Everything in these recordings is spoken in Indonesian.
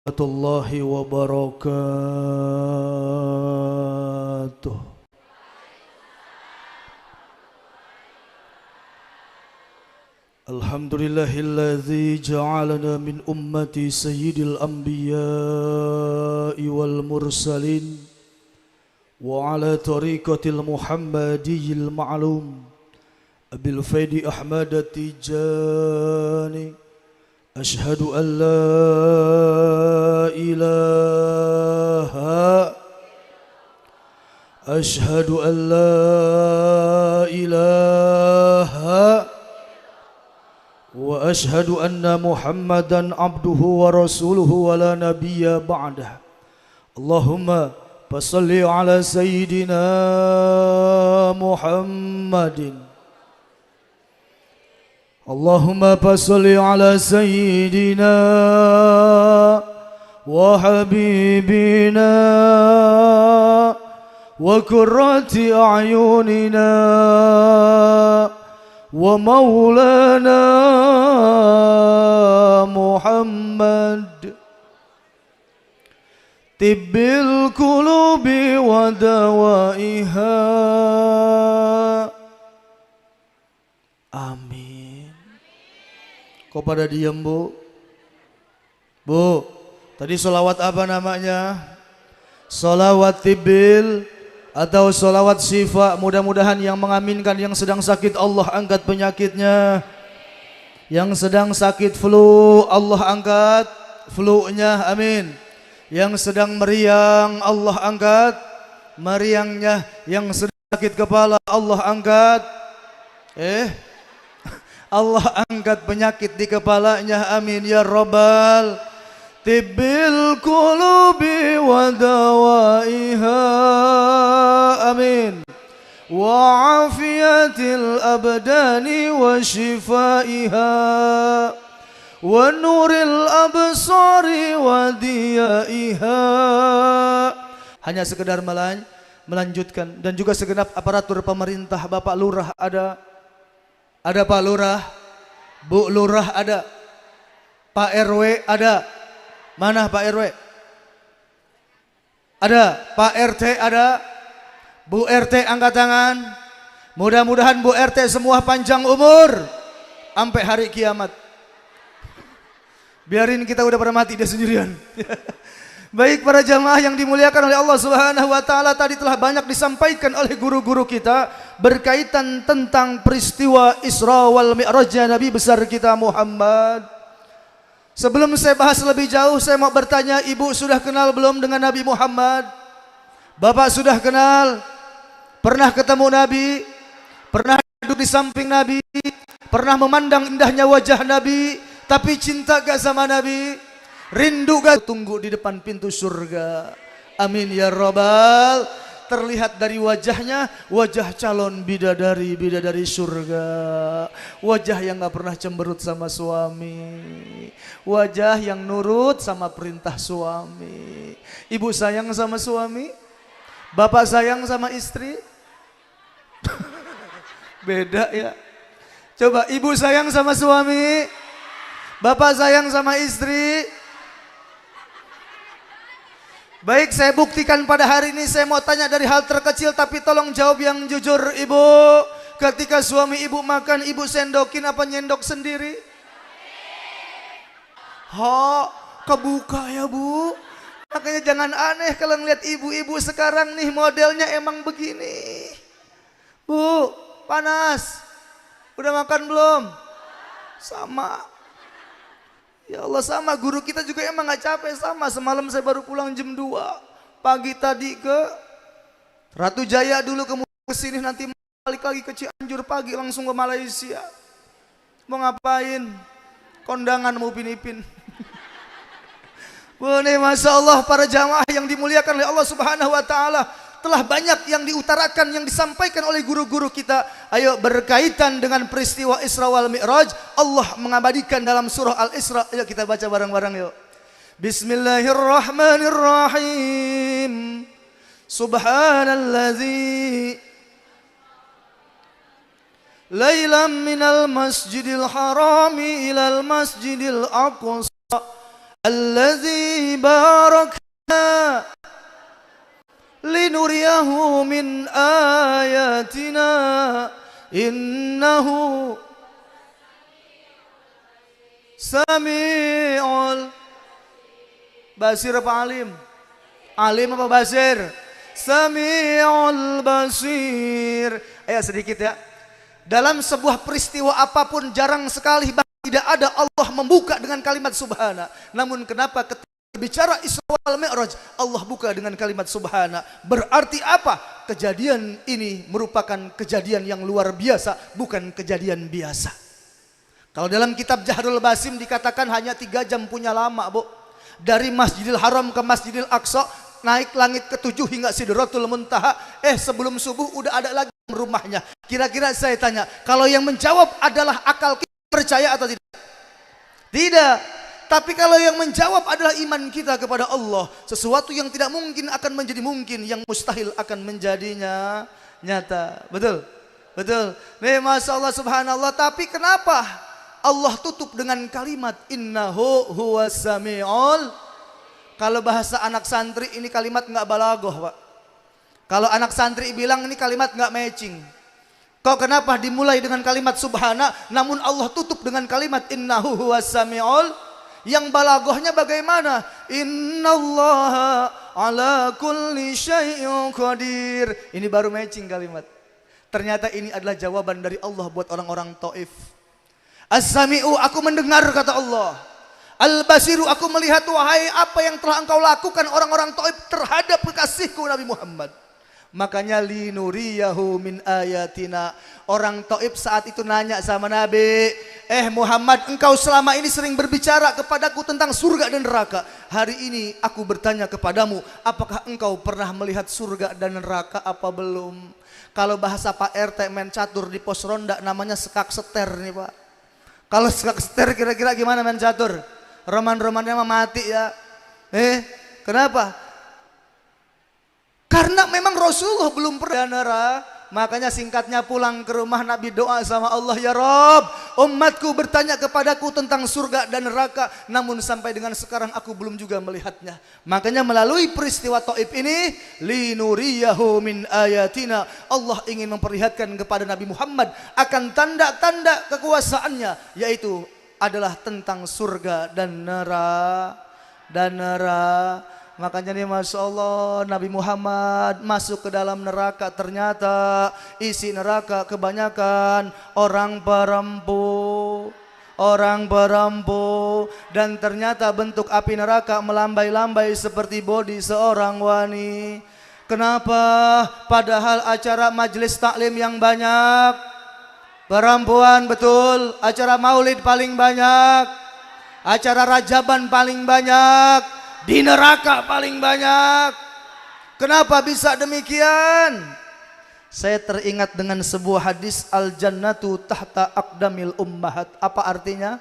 warahmatullahi wabarakatuh. Alhamdulillahilladzi ja'alana min ummati sayyidil anbiya'i wal mursalin wa ala tariqatil muhammadiyil ma'lum abil faidi ahmad tijani. Ashhadu an la ilaha Ashhadu an la ilaha wa ashhadu anna Muhammadan abduhu wa rasuluhu wa la nabiyya ba'dah. Allahumma fassalli ala sayyidina Muhammadin. Allahumma fassalli ala sayyidina wa habibina wa qurrati a'yunina wa maulana Muhammad tibbil qulubi wa dawaiha. Amin. Kok pada diam, Bu? Bu, tadi sholawat apa namanya? Sholawat tibil atau sholawat syifa. Mudah-mudahan yang mengaminkan yang sedang sakit Allah angkat penyakitnya. Yang sedang sakit flu Allah angkat flu-nya, amin. Yang sedang meriang Allah angkat meriangnya. Yang sedang sakit kepala Allah angkat Allah angkat penyakit di kepalanya, amin ya rabbal. Tibbil qulubi wa dawaiha, amin. Wa afiyatil abdani wa shifaiha wa nuril absari wa diyaiha. Hanya sekedar melanjutkan. Dan juga segenap aparatur pemerintah. Bapak Lurah ada Pak Lurah, Bu Lurah ada, Pak RW ada. Mana Pak RW? Ada. Pak RT ada, Bu RT angkat tangan. Mudah-mudahan Bu RT semua panjang umur sampai hari kiamat. Biarin kita udah pada mati dia sendirian. Baik para jamaah yang dimuliakan oleh Allah Subhanahu wa taala, tadi telah banyak disampaikan oleh guru-guru kita berkaitan tentang peristiwa Isra wal Mi'raj Nabi besar kita Muhammad. Sebelum saya bahas lebih jauh, saya mau bertanya, Ibu sudah kenal belum dengan Nabi Muhammad? Bapak sudah kenal? Pernah ketemu Nabi? Pernah duduk di samping Nabi? Pernah memandang indahnya wajah Nabi? Tapi cinta gak sama Nabi? Rindu gak? Tunggu di depan pintu surga, amin ya rabbal. Terlihat dari wajahnya wajah calon bidadari surga. Wajah yang gak pernah cemberut sama suami. Wajah yang nurut sama perintah suami. Ibu sayang sama suami? Bapak sayang sama istri? Beda ya. Coba ibu sayang sama suami, bapak sayang sama istri. Baik, saya buktikan pada hari ini. Saya mau tanya dari hal terkecil, tapi tolong jawab yang jujur. Ibu, ketika suami ibu makan, ibu sendokin apa nyendok sendiri? Kebuka ya Bu. Makanya jangan aneh kalau ngeliat ibu-ibu sekarang nih modelnya emang begini. Bu, panas. Udah makan belum? Sama. Ya Allah, sama. Guru kita juga emang gak capek, sama. Semalam saya baru pulang jam 2 pagi tadi ke Ratu Jaya dulu, kemudian ke sini, nanti balik lagi ke Cianjur pagi langsung ke Malaysia. Mau ngapain? Kondangan mau Upin-Ipin. Boleh, Masya Allah para jamaah yang dimuliakan oleh Allah Subhanahu wa taala. Telah banyak yang diutarakan, yang disampaikan oleh guru-guru kita. Ayo, berkaitan dengan peristiwa Isra wal Mi'raj, Allah mengabadikan dalam surah Al-Isra. Ayo kita baca bareng-bareng yuk. Bismillahirrahmanirrahim. Subhanallazi lailam minal masjidil harami ilal masjidil aqsa alladzi barakna linuriyahu min ayatina innahu sami'ul basir apa alim? Alim apa basir? Sami'ul basir. Ayo sedikit ya. Dalam sebuah peristiwa apapun jarang sekali tidak ada Allah membuka dengan kalimat subhana. Namun kenapa ketika bicara Isra wal Mi'raj Allah buka dengan kalimat subhana? Berarti apa? Kejadian ini merupakan kejadian yang luar biasa, bukan kejadian biasa. Kalau dalam kitab Jahrul Basim dikatakan hanya 3 jam punya lama, Bu. Dari Masjidil Haram ke Masjidil Aqsa, naik langit ke-7 hingga Sidratul Muntaha. Sebelum subuh udah ada lagi rumahnya. Kira-kira saya tanya, kalau yang menjawab adalah akal kita, percaya atau tidak? Tidak. Tapi kalau yang menjawab adalah iman kita kepada Allah, sesuatu yang tidak mungkin akan menjadi mungkin, yang mustahil akan menjadinya nyata. Betul? Betul. Nih, Masya Allah, subhanallah. Tapi kenapa Allah tutup dengan kalimat innahu huwas sami'ul? Kalau bahasa anak santri ini kalimat nggak balagoh, Pak. Kalau anak santri bilang ini kalimat nggak matching. Kok kenapa dimulai dengan kalimat subhana namun Allah tutup dengan kalimat innahu huwas sami'ul? Yang balagohnya bagaimana? Innallaha ala kulli syai'in qadir. Ini baru matching kalimat. Ternyata ini adalah jawaban dari Allah buat orang-orang Taif. As-sami'u, aku mendengar, kata Allah. Al-basiru, aku melihat, wahai apa yang telah engkau lakukan orang-orang Taif terhadap kekasihku Nabi Muhammad. Makanya linuriyahu min ayatina. Orang Taif saat itu nanya sama Nabi, Muhammad, engkau selama ini sering berbicara kepadaku tentang surga dan neraka. Hari ini aku bertanya kepadamu, apakah engkau pernah melihat surga dan neraka apa belum? Kalau bahasa Pak RT main catur di pos ronda namanya sekak seter nih, Pak. Kalau sekak seter kira-kira gimana main catur? Roman-romannya mah mati ya. Kenapa? Karena memang Rasulullah belum pernah. Makanya singkatnya pulang ke rumah Nabi doa sama Allah, ya Rob, umatku bertanya kepadaku tentang surga dan neraka, namun sampai dengan sekarang aku belum juga melihatnya. Makanya melalui peristiwa Taif ini, linuriyahu min ayatina, Allah ingin memperlihatkan kepada Nabi Muhammad akan tanda-tanda kekuasaannya, yaitu adalah tentang surga dan neraka. Makanya nih, Masya Allah, Nabi Muhammad masuk ke dalam neraka. Ternyata isi neraka kebanyakan orang berampu. Dan ternyata bentuk api neraka melambai-lambai seperti bodi seorang wanita. Kenapa? Padahal acara majelis taklim yang banyak perempuan, betul. Acara maulid paling banyak, acara rajaban paling banyak, di neraka paling banyak. Kenapa bisa demikian? Saya teringat dengan sebuah hadis, al-jannatu tahta aqdamil ummahat. Apa artinya?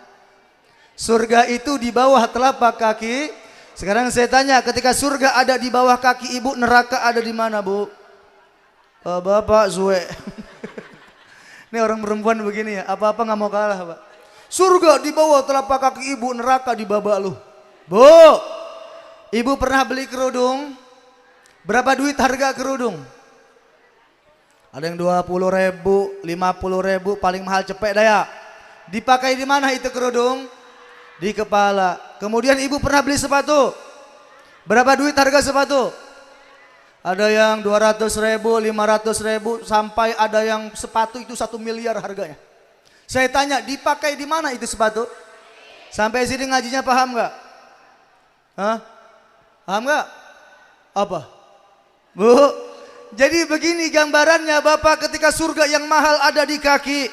Surga itu di bawah telapak kaki. Sekarang saya tanya, ketika surga ada di bawah kaki ibu, neraka ada di mana, Bu? Bapak Zue. Ini orang perempuan begini ya, apa-apa nggak mau kalah, Pak. Surga di bawah telapak kaki ibu, neraka di babak lu. Bu, ibu pernah beli kerudung? Berapa duit harga kerudung? Ada yang 20 ribu, 50 ribu, paling mahal cepet daya. Dipakai di mana itu kerudung? Di kepala. Kemudian ibu pernah beli sepatu? Berapa duit harga sepatu? Ada yang 200 ribu, 500 ribu, sampai ada yang sepatu itu 1 miliar harganya. Saya tanya, dipakai di mana itu sepatu? Sampai sini ngajinya paham nggak? Hah? Paham nggak? Apa? Bu, jadi begini gambarannya Bapak, ketika surga yang mahal ada di kaki,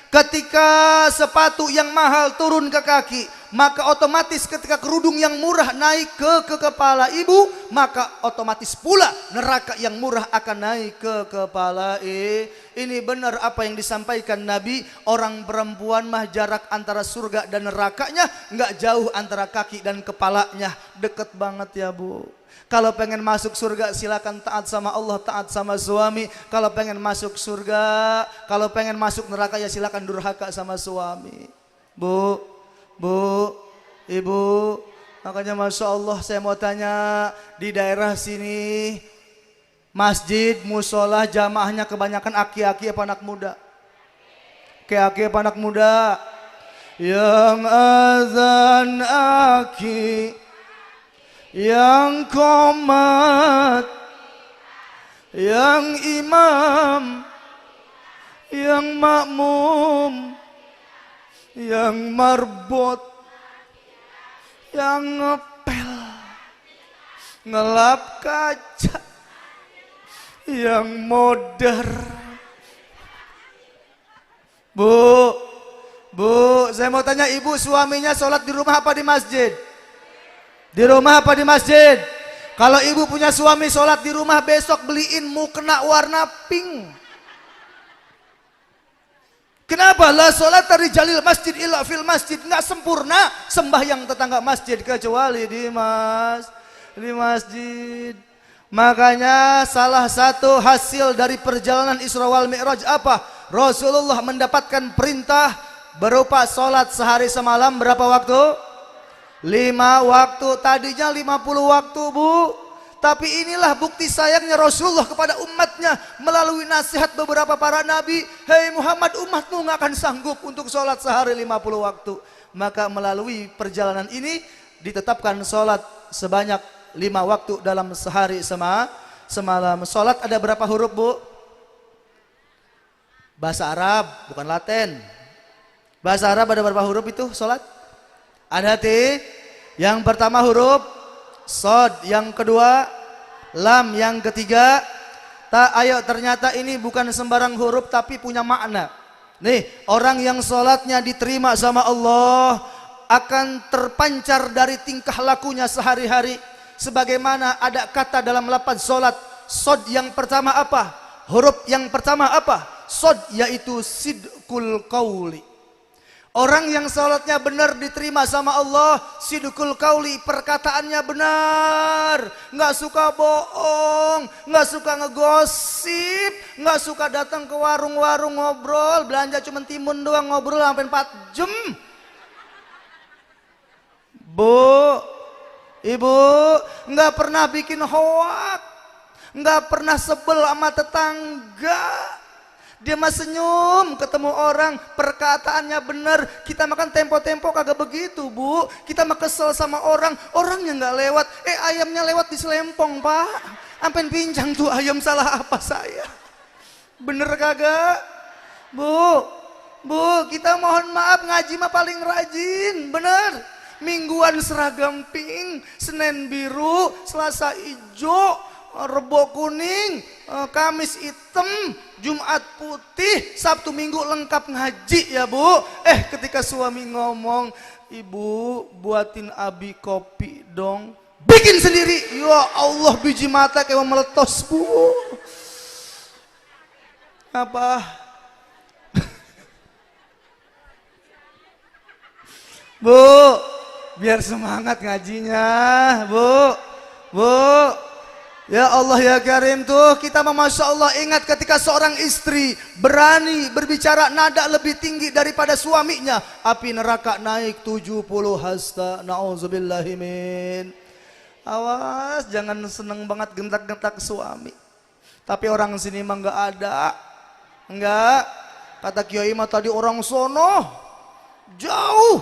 ketika sepatu yang mahal turun ke kaki, maka otomatis ketika kerudung yang murah naik ke kepala ibu, maka otomatis pula neraka yang murah akan naik ke kepala. Ini benar apa yang disampaikan Nabi, orang perempuan mah jarak antara surga dan nerakanya nggak jauh antara kaki dan kepalanya, deket banget ya Bu. Kalau pengen masuk surga silakan taat sama Allah, taat sama suami. Kalau pengen masuk surga, kalau pengen masuk neraka ya silakan durhaka sama suami. Bu, ibu, Makanya Masya Allah saya mau tanya, di daerah sini masjid, musola, jamaahnya kebanyakan aki-aki apa anak muda? Aki-aki apa anak muda? Yang azan aki, yang qomat, yang imam, yang makmum, yang marbot, yang ngepel, ngelap kaca, yang modar. Bu, saya mau tanya ibu, suaminya sholat di rumah apa di masjid? Di rumah apa di masjid? Kalau ibu punya suami sholat di rumah, besok beliin mukena warna pink. Kenapa? La sholat dari jalil masjid illa fil masjid. Nggak sempurna sembahyang tetangga masjid kecuali di masjid. Makanya salah satu hasil dari perjalanan Isra wal Mi'raj apa? Rasulullah mendapatkan perintah berupa sholat sehari semalam berapa waktu? 5 waktu. Tadinya 50 waktu, Bu. Tapi inilah bukti sayangnya Rasulullah kepada umatnya melalui nasihat beberapa para nabi. Hei Muhammad, umatmu nggak akan sanggup untuk sholat sehari 50 waktu. Maka melalui perjalanan ini ditetapkan sholat sebanyak 5 waktu dalam sehari semalam. Sholat ada berapa huruf, Bu? Bahasa Arab, bukan Latin. Bahasa Arab ada berapa huruf itu sholat? Ada yang pertama huruf Sod, yang kedua Lam, yang ketiga Ta. Ayo, ternyata ini bukan sembarang huruf tapi punya makna. Nih, orang yang sholatnya diterima sama Allah akan terpancar dari tingkah lakunya sehari-hari. Sebagaimana ada kata dalam lafaz sholat, Sod yang pertama apa? Huruf yang pertama apa? Sod, yaitu sidqul qauli. Orang yang sholatnya benar diterima sama Allah, sidqul qauli, perkataannya benar, nggak suka bohong, nggak suka ngegosip, nggak suka datang ke warung-warung ngobrol, belanja cuma timun doang ngobrol sampai 4 jam. Bu, ibu, nggak pernah bikin hoak, nggak pernah sebel sama tetangga. Dia mah senyum ketemu orang, perkataannya benar. Kita makan tempo-tempo kagak begitu, Bu. Kita mah kesel sama orang, orangnya nggak lewat. Ayamnya lewat di selempong, Pak. Ampen pincang tuh ayam, salah apa saya? Bener kagak? Bu, kita mohon maaf, ngaji mah paling rajin, bener. Mingguan seragam pink, Senin biru, Selasa hijau, Rebo kuning, Kamis hitam, Jumat putih, Sabtu Minggu lengkap ngaji ya, Bu. Ketika suami ngomong, Ibu buatin abi kopi dong. Bikin sendiri. Ya Allah, biji mata kayak mau meletos, Bu. Apa? Bu, biar semangat ngajinya, Bu. Ya Allah ya Karim, tuh kita Masya Allah ingat ketika seorang istri berani berbicara nada lebih tinggi daripada suaminya, api neraka naik 70 hasta. Na'udzubillahimin. Awas, jangan seneng banget gentak-gentak suami. Tapi orang sini mah nggak ada. Enggak. Kata Kiai mah tadi orang sono jauh.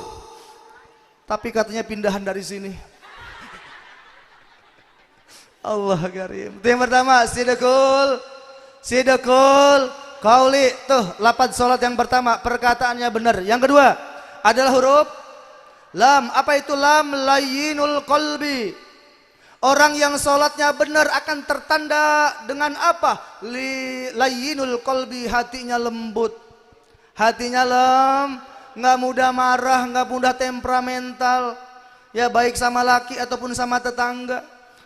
Tapi katanya pindahan dari sini. Allah Karim. Itu yang pertama, sidqul qauli. Tuh, lafaz salat yang pertama, perkataannya benar. Yang kedua adalah huruf lam. Apa itu lam? Layyinul qalbi. Orang yang salatnya benar akan tertanda dengan apa? Layyinul qalbi, hatinya lembut. Hatinya nggak mudah marah, nggak mudah temperamental. Ya, baik sama laki ataupun sama tetangga.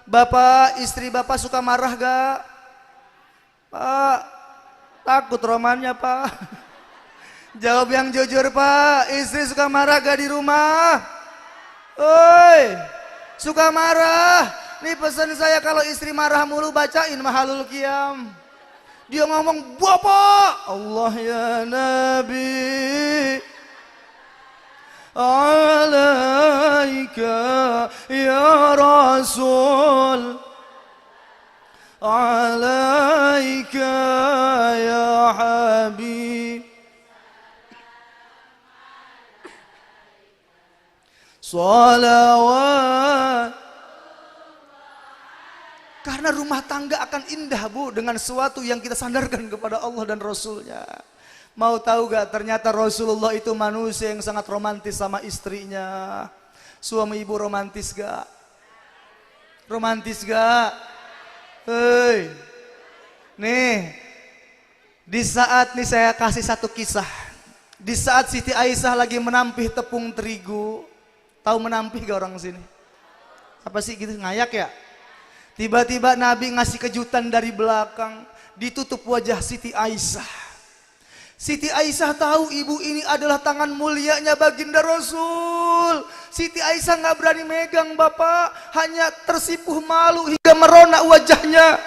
Bapak, istri Bapak suka marah gak? Pak, takut romannya, Pak. Jawab yang jujur, Pak. Istri suka marah gak di rumah? Oi, suka marah. Nih pesan saya, kalau istri marah mulu bacain Mahalul Qiyam. Dia ngomong, Bapak, Allah ya Nabi, alaika ya Rasul, alaika ya Habib, salawat. Karena rumah tangga akan indah, Bu, dengan sesuatu yang kita sandarkan kepada Allah dan Rasulnya. Mau tahu gak, ternyata Rasulullah itu manusia yang sangat romantis sama istrinya. Suami ibu romantis gak? Romantis gak? Hei, nih, di saat nih saya kasih satu kisah. Di saat Siti Aisyah lagi menampih tepung terigu. Tahu menampih gak orang sini? Apa sih gitu, ngayak ya? Tiba-tiba Nabi ngasih kejutan dari belakang, ditutup wajah Siti Aisyah. Siti Aisyah tahu ibu ini adalah tangan mulianya baginda Rasul. Siti Aisyah nggak berani megang Bapak, hanya tersipuh malu hingga merona wajahnya.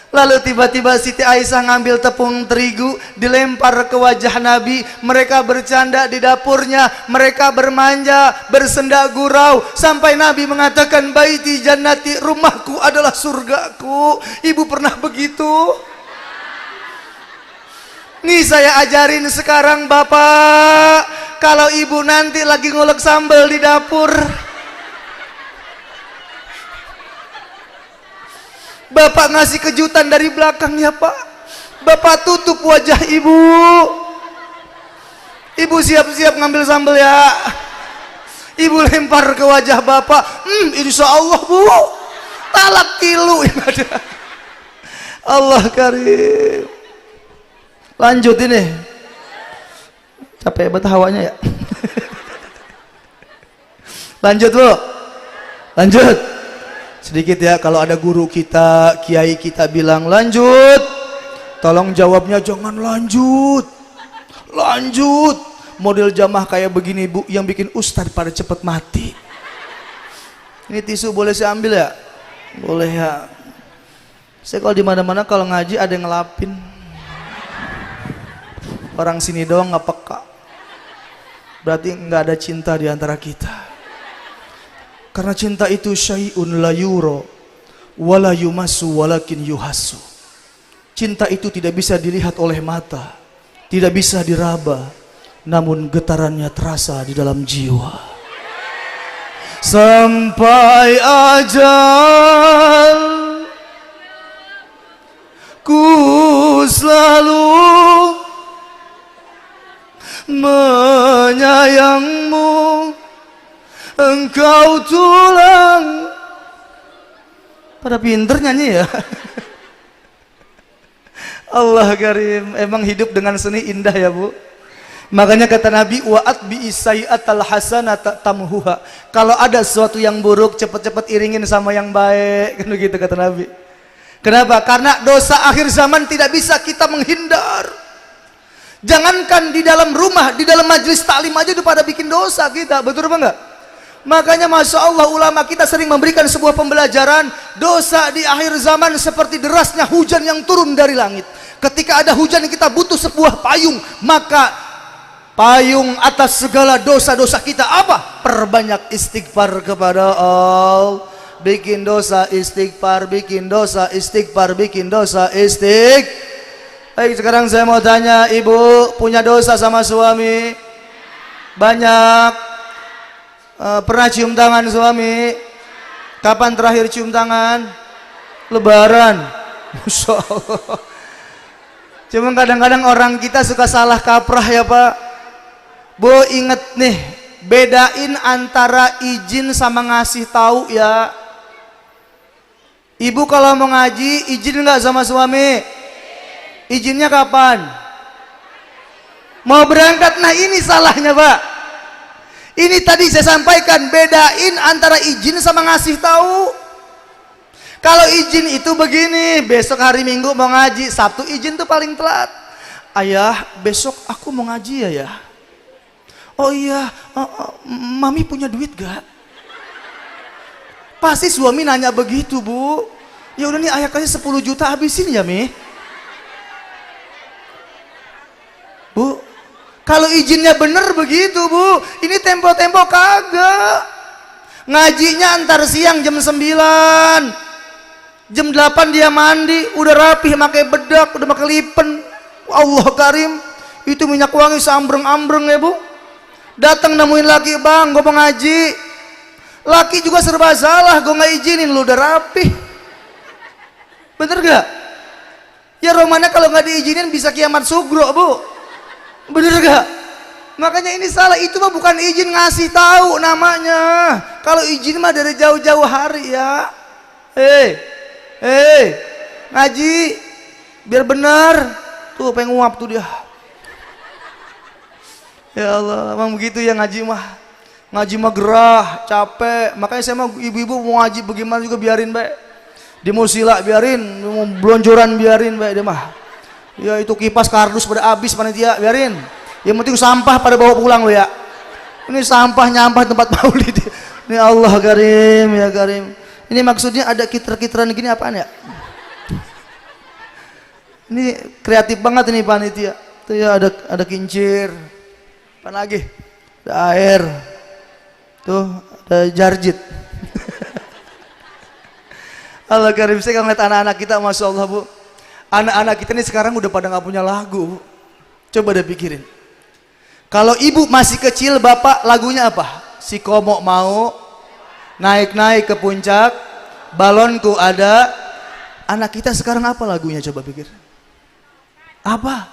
Lalu tiba-tiba Siti Aisyah ngambil tepung terigu, dilempar ke wajah Nabi. Mereka bercanda di dapurnya, mereka bermanja, bersenda gurau, sampai Nabi mengatakan, baiti jannati, rumahku adalah surgaku. Ibu pernah begitu? Nih saya ajarin sekarang Bapak, kalau ibu nanti lagi ngulek sambal di dapur, Bapak ngasih kejutan dari belakang ya Pak, Bapak tutup wajah ibu. Ibu siap-siap ngambil sambal ya. Ibu lempar ke wajah Bapak. Insya Allah Bu, talak tilu yang ada. Allah karim. Lanjut ini. Capek banget hawanya ya. Lanjut Bu. Lanjut. Sedikit ya, kalau ada guru kita, kiai kita bilang lanjut, tolong jawabnya jangan lanjut. Lanjut. Model jamaah kayak begini Bu, yang bikin ustadz pada cepet mati. Ini tisu boleh saya ambil ya? Boleh ya. Saya kalau di mana-mana kalau ngaji ada yang ngelapin. Orang sini doang nggak peka. Berarti nggak ada cinta di antara kita. Karena cinta itu syai'un la yuro wala yumassu walakin yuhassu. Cinta itu tidak bisa dilihat oleh mata, tidak bisa diraba, namun getarannya terasa di dalam jiwa. Sampai ajal ku selalu menyayangmu, engkau tulang. Pada pinter nyanyi ya. Allah karim. Emang hidup dengan seni indah ya Bu. Makanya kata Nabi, wa'at bi isai'atal hasanata tamhuha. Kalau ada sesuatu yang buruk, cepat-cepat iringin sama yang baik. Kan begitu kata Nabi. Kenapa? Karena dosa akhir zaman tidak bisa kita menghindar. Jangankan di dalam rumah, di dalam majelis taklim aja udah pada bikin dosa kita. Betul apa enggak? Makanya Masya Allah ulama kita sering memberikan sebuah pembelajaran. Dosa di akhir zaman seperti derasnya hujan yang turun dari langit. Ketika ada hujan kita butuh sebuah payung. Maka payung atas segala dosa-dosa kita apa? Perbanyak istighfar kepada Allah. Bikin dosa istighfar, bikin dosa istighfar, bikin dosa istighfar. Baik, sekarang saya mau tanya, ibu punya dosa sama suami? Banyak. Pernah cium tangan suami? Kapan terakhir cium tangan? Lebaran. Masya Allah. Cuma kadang-kadang orang kita suka salah kaprah ya Pak. Bu inget nih, bedain antara izin sama ngasih tahu ya. Ibu kalau mau ngaji izin nggak sama suami? Izinnya kapan? Mau berangkat, nah ini salahnya Pak. Ini tadi saya sampaikan, bedain antara izin sama ngasih tahu. Kalau izin itu begini, besok hari Minggu mau ngaji, Sabtu izin tuh paling telat. Ayah, besok aku mau ngaji ya. Oh iya, mami punya duit gak? Pasti suami nanya begitu Bu. Ya udah nih ayah kasih 10 juta habisin ya Mi. Bu, Kalau izinnya bener begitu Bu. Ini tempo-tempo kagak. Ngajinya antar siang jam 9, jam 8 dia mandi, udah rapih pakai bedak, udah pakai lipen. Allah karim, itu minyak wangi sambreng-ambreng ya Bu. Datang nemuin laki, bang gue mau ngaji. Laki juga serba salah, gue nggak izinin, lu udah rapih. Bener gak? Ya romannya kalau nggak diizinin bisa kiamat sugro Bu. Bener gak? Makanya ini salah, itu mah bukan izin, ngasih tahu namanya. Kalau izin mah dari jauh-jauh hari ya. Ngaji biar benar. Tuh pengen nguap tuh dia. Ya Allah, emang begitu ya ngaji mah. Ngaji mah gerah, capek. Makanya saya mah ibu-ibu mau ngaji bagaimana juga biarin baik. Dia mau sila biarin, mau belonjoran biarin baik dia mah. Ya itu kipas kardus pada habis panitia biarin. Yang penting sampah pada bawa pulang lo ya. Ini sampah nyampah tempat maulid. Ini Allah karim ya karim. Ini maksudnya ada kiter-kiteran gini apaan ya? Ini kreatif banget ini panitia. Tuh ya ada kincir. Apa lagi? Ada air. Tuh ada jarjit. Allah karim, saya ngeliat anak-anak kita, masya Allah Bu. Anak-anak kita ini sekarang udah pada nggak punya lagu Bu. Coba deh pikirin. Kalau ibu masih kecil, bapak lagunya apa? Si Komo mau naik-naik ke puncak, balonku ada. Anak kita sekarang apa lagunya? Coba pikir. Apa?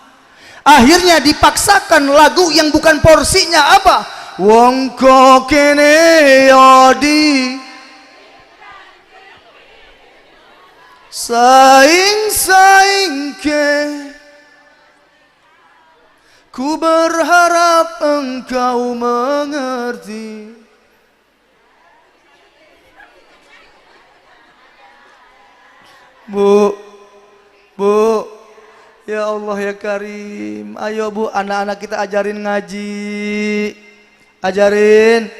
Akhirnya dipaksakan lagu yang bukan porsinya. Apa? Wong ko kene yodi saing ke, ku berharap engkau mengerti. Bu, ya Allah ya Karim, ayo Bu, anak-anak kita ajarin ngaji, ajarin.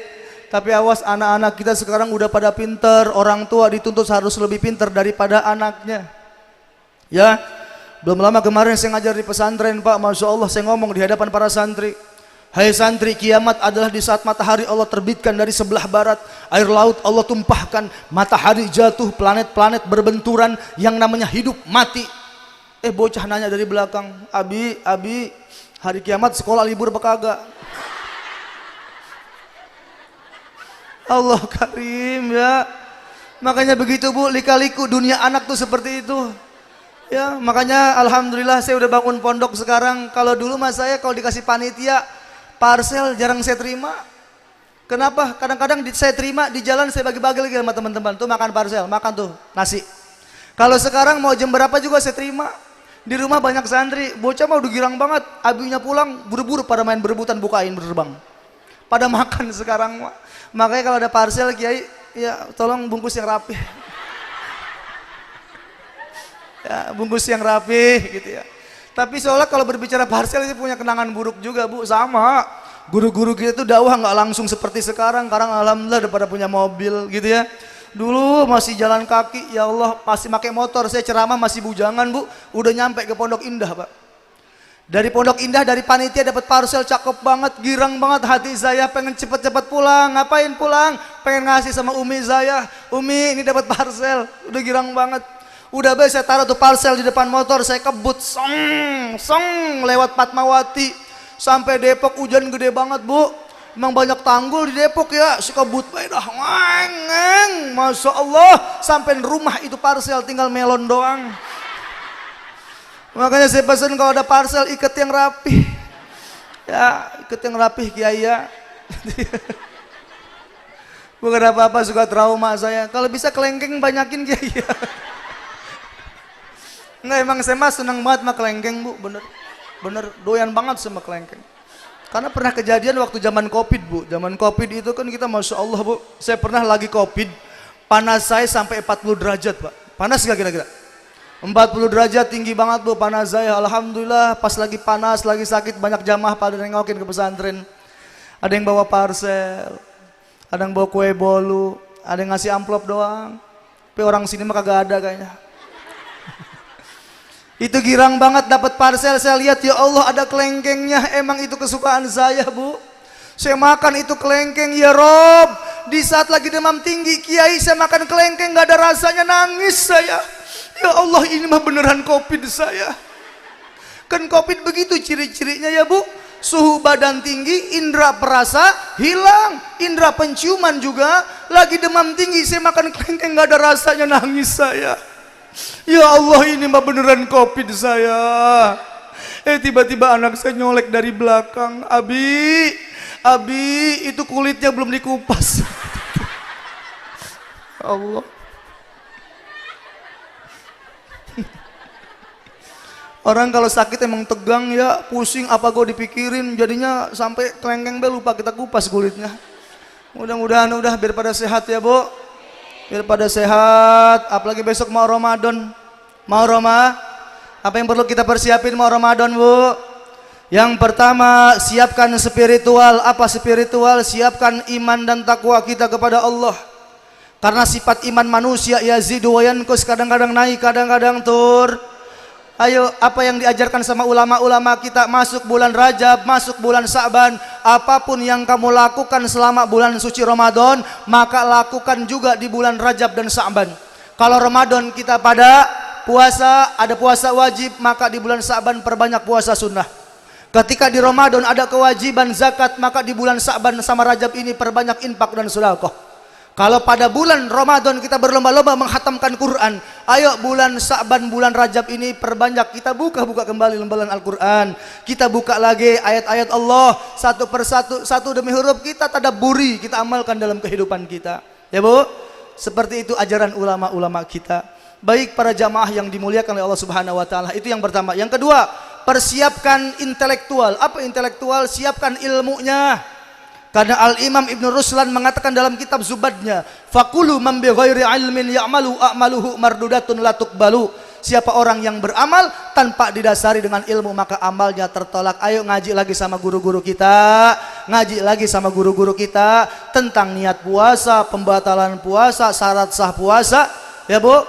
Tapi awas, anak-anak kita sekarang udah pada pinter, orang tua dituntut harus lebih pinter daripada anaknya. Ya, belum lama kemarin saya ngajar di pesantren Pak, masya Allah saya ngomong di hadapan para santri. Hai santri, kiamat adalah di saat matahari Allah terbitkan dari sebelah barat, air laut Allah tumpahkan, matahari jatuh, planet-planet berbenturan, yang namanya hidup mati. Bocah nanya dari belakang, Abi, hari kiamat sekolah libur apa kagak? Allah karim ya. Makanya begitu Bu, lika-liku dunia anak tuh seperti itu. Ya, makanya alhamdulillah saya udah bangun pondok sekarang. Kalau dulu mas saya kalau dikasih panitia parcel jarang saya terima. Kenapa? Kadang-kadang saya terima di jalan, saya bagi-bagi lagi sama teman-teman. Tuh makan parcel, makan tuh nasi. Kalau sekarang mau jam berapa juga saya terima. Di rumah banyak santri, bocah mah udah girang banget. Abinya pulang buru-buru pada main berebutan bukain berbang. Pada makan sekarang. Makanya kalau ada parcel Kiai, ya tolong bungkus yang rapi. Ya, bungkus yang rapi gitu ya. Tapi seolah kalau berbicara parcel itu punya kenangan buruk juga Bu, sama. Guru-guru kita tuh dakwah nggak langsung seperti sekarang. Sekarang alhamdulillah udah pada punya mobil gitu ya. Dulu masih jalan kaki, ya Allah, masih pakai motor. Saya ceramah masih bujangan Bu, udah nyampe ke Pondok Indah Pak. Dari Pondok Indah, dari panitia dapat parcel cakep banget, girang banget hati saya, pengen cepet-cepet pulang. Ngapain pulang? Pengen ngasih sama Umi saya. Umi, ini dapat parcel, udah girang banget. Udah saya taruh tuh parcel di depan motor, saya kebut, song, lewat Fatmawati sampai Depok. Hujan gede banget Bu, emang banyak tanggul di Depok ya. Si kebut dah, masya Allah, sampai rumah itu parcel tinggal melon doang. Makanya saya pesan kalau ada parcel ikat yang rapi. Ya, ikat yang rapi Kiai ya. Bukan apa-apa, suka trauma saya. Kalau bisa kelengkeng banyakin Kiai ya. Enggak, emang saya mah senang banget sama kelengkeng Bu, bener doyan banget sama kelengkeng. Karena pernah kejadian waktu zaman Covid Bu. Zaman Covid itu kan kita masya Allah Bu. Saya pernah lagi Covid, panas saya sampai 40 derajat Pak. Panas gak kira-kira? 40 derajat, tinggi banget Bu panas saya. Alhamdulillah pas lagi panas, lagi sakit, banyak jamaah pada nengokin ke pesantren. Ada yang bawa parcel, ada yang bawa kue bolu, ada yang ngasih amplop doang. Tapi orang sini mah kagak ada kayaknya. Itu girang banget dapat parcel, saya lihat ya Allah ada kelengkengnya, emang itu kesukaan saya Bu. Saya makan itu kelengkeng ya Rob. Di saat lagi demam tinggi Kiai saya makan kelengkeng gak ada rasanya, nangis saya. Ya Allah ini mah beneran COVID saya. Kan COVID begitu ciri-cirinya ya Bu. Suhu badan tinggi, indera perasa hilang, indera penciuman juga. Lagi demam tinggi saya makan kelengkeng gak ada rasanya, nangis saya. Ya Allah ini mah beneran COVID saya. Tiba-tiba anak saya nyolek dari belakang, Abi itu kulitnya belum dikupas. Allah. Orang kalau sakit emang tegang ya, pusing apa gue dipikirin, jadinya sampai kelengkeng be lupa kita kupas kulitnya. Mudah-mudahan udah biar pada sehat ya Bu. Biar pada sehat, apalagi besok mau Ramadan. Mau apa yang perlu kita persiapin mau Ramadan Bu? Yang pertama, siapkan spiritual. Apa spiritual? Siapkan iman dan takwa kita kepada Allah. Karena sifat iman manusia yazidu wa yanqus, kadang-kadang naik, kadang-kadang turun. Ayo, apa yang diajarkan sama ulama-ulama kita, masuk bulan Rajab, masuk bulan Sa'ban, apapun yang kamu lakukan selama bulan suci Ramadan, maka lakukan juga di bulan Rajab dan Sa'ban. Kalau Ramadan kita pada puasa, ada puasa wajib, maka di bulan Sa'ban perbanyak puasa sunnah. Ketika di Ramadan ada kewajiban zakat, maka di bulan Sa'ban sama Rajab ini perbanyak infak dan sedekah. Kalau pada bulan Ramadan kita berlomba-lomba menghatamkan Quran, ayo bulan Sa'ban, bulan Rajab ini perbanyak kita buka kembali lembaran Al-Quran. Kita buka lagi ayat-ayat Allah satu persatu, satu demi huruf kita tadabburi, kita amalkan dalam kehidupan kita. Ya Bu, seperti itu ajaran ulama-ulama kita. Baik para jamaah yang dimuliakan oleh Allah Subhanahu wa taala, itu yang pertama. Yang kedua, persiapkan intelektual. Apa intelektual? Siapkan ilmunya. Karena Al-Imam Ibn Ruslan mengatakan dalam kitab Zubadnya, faqulu man bi ghairi ilmin ya'malu a'maluhu mardudatun la tuqbalu. Siapa orang yang beramal tanpa didasari dengan ilmu, maka amalnya tertolak. Ayo ngaji lagi sama guru-guru kita, ngaji lagi sama guru-guru kita tentang niat puasa, pembatalan puasa, syarat sah puasa, ya Bu,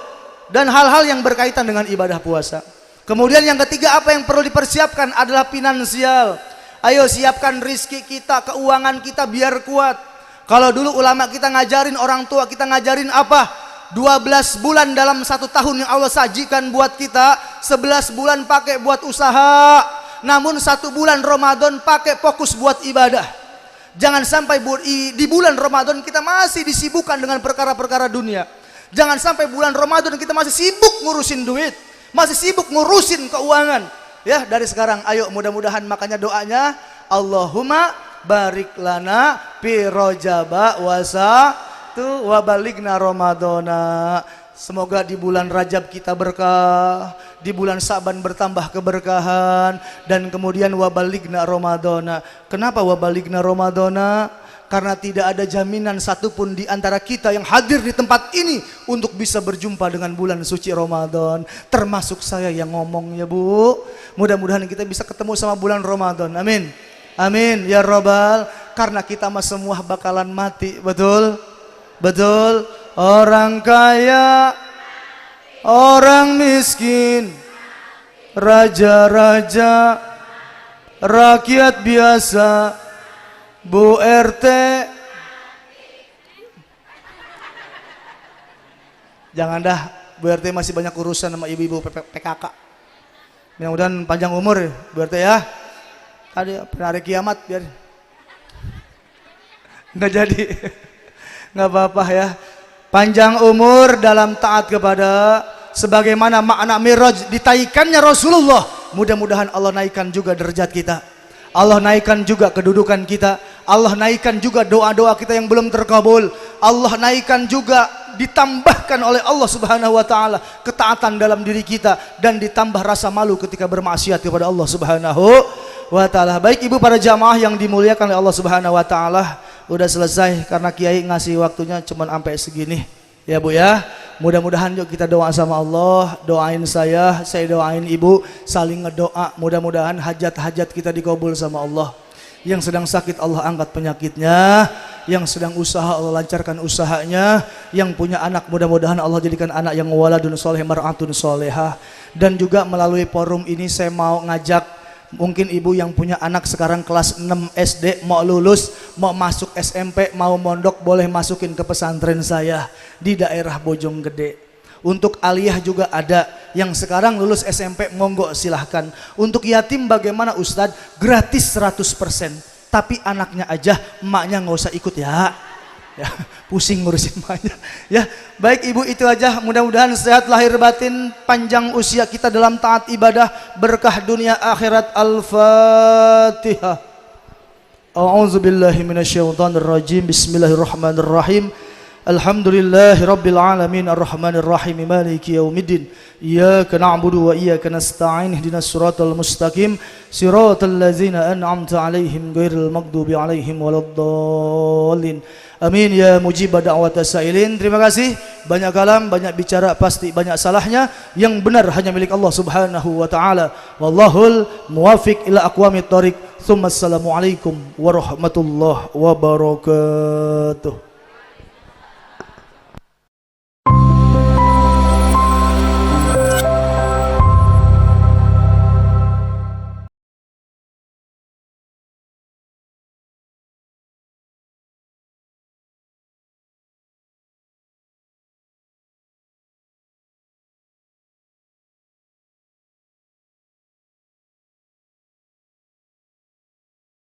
dan hal-hal yang berkaitan dengan ibadah puasa. Kemudian yang ketiga, apa yang perlu dipersiapkan adalah finansial. Ayo siapkan rizki kita, keuangan kita biar kuat. Kalau dulu ulama kita ngajarin, orang tua kita ngajarin apa? 12 bulan dalam 1 tahun yang Allah sajikan buat kita, 11 bulan pakai buat usaha. Namun 1 bulan Ramadan pakai fokus buat ibadah. Jangan sampai di bulan Ramadan kita masih disibukkan dengan perkara-perkara dunia. Jangan sampai bulan Ramadan kita masih sibuk ngurusin duit, masih sibuk ngurusin keuangan. Ya, dari sekarang ayo, mudah-mudahan makanya doanya Allahumma barik lana fi Rajaba wa baligna Ramadana. Semoga di bulan Rajab kita berkah, di bulan Sa'ban bertambah keberkahan, dan kemudian wa baligna Ramadana. Kenapa wa baligna Ramadana? Karena tidak ada jaminan satupun di antara kita yang hadir di tempat ini untuk bisa berjumpa dengan bulan suci Ramadan. Termasuk saya yang ngomong ya Bu. Mudah-mudahan kita bisa ketemu sama bulan Ramadan. Amin. Amin ya Rabbal. Karena kita mah semua bakalan mati. Betul? Betul. Orang kaya, orang miskin, raja-raja, rakyat biasa, Bu RT, jangan dah, Bu RT masih banyak urusan sama ibu-ibu PKK. Mudah-mudahan panjang umur ya Bu RT ya. Tadi hari kiamat biar nggak jadi, nggak apa-apa ya. Panjang umur dalam taat kepada, sebagaimana makna Miraj ditaikannya Rasulullah. Mudah-mudahan Allah naikkan juga derajat kita. Allah naikkan juga kedudukan kita. Allah naikkan juga doa-doa kita yang belum terkabul. Allah naikkan juga, ditambahkan oleh Allah Subhanahu wa taala ketaatan dalam diri kita, dan ditambah rasa malu ketika bermaksiat kepada Allah Subhanahu wa taala. Baik Ibu para jamaah yang dimuliakan oleh Allah Subhanahu wa taala, udah selesai karena Kiai ngasih waktunya cuma sampai segini. Ya Bu ya. Mudah-mudahan yuk kita doa sama Allah. Doain saya doain Ibu, saling ngedoa. Mudah-mudahan hajat-hajat kita dikabul sama Allah. Yang sedang sakit Allah angkat penyakitnya, yang sedang usaha Allah lancarkan usahanya, yang punya anak mudah-mudahan Allah jadikan anak yang waladun soleh mar'atun solehah. Dan juga melalui forum ini saya mau ngajak mungkin ibu yang punya anak sekarang kelas 6 SD mau lulus, mau masuk SMP, mau mondok, boleh masukin ke pesantren saya di daerah Bojonggede. Untuk aliyah juga ada yang sekarang lulus SMP, monggo silahkan. Untuk yatim bagaimana Ustadz? Gratis 100%. Tapi anaknya aja, emaknya nggak usah ikut ya. Ya, pusing ngurusin emaknya. Ya, baik ibu itu aja. Mudah-mudahan sehat lahir batin, panjang usia kita dalam taat ibadah, berkah dunia akhirat. Al-Fatihah. A'udzubillahi minasyaitonirrajim. Bismillahirrahmanirrahim. Alhamdulillahi Rabbil Alamin Ar-Rahmanir Rahim Maliki Yaumiddin Iyyaka na'budu wa iyyaka nasta'in ihdinas siratal mustaqim siratal ladzina an'amta 'alaihim ghairil maghdubi 'alaihim waladdallin. Amin ya mujibad da'wat sailin. Terima kasih. Banyak kalam, banyak bicara, pasti banyak salahnya. Yang benar hanya milik Allah Subhanahu wa taala. Wallahul muwaffiq ila aqwamit thoriq. Assalamualaikum warahmatullahi wabarakatuh.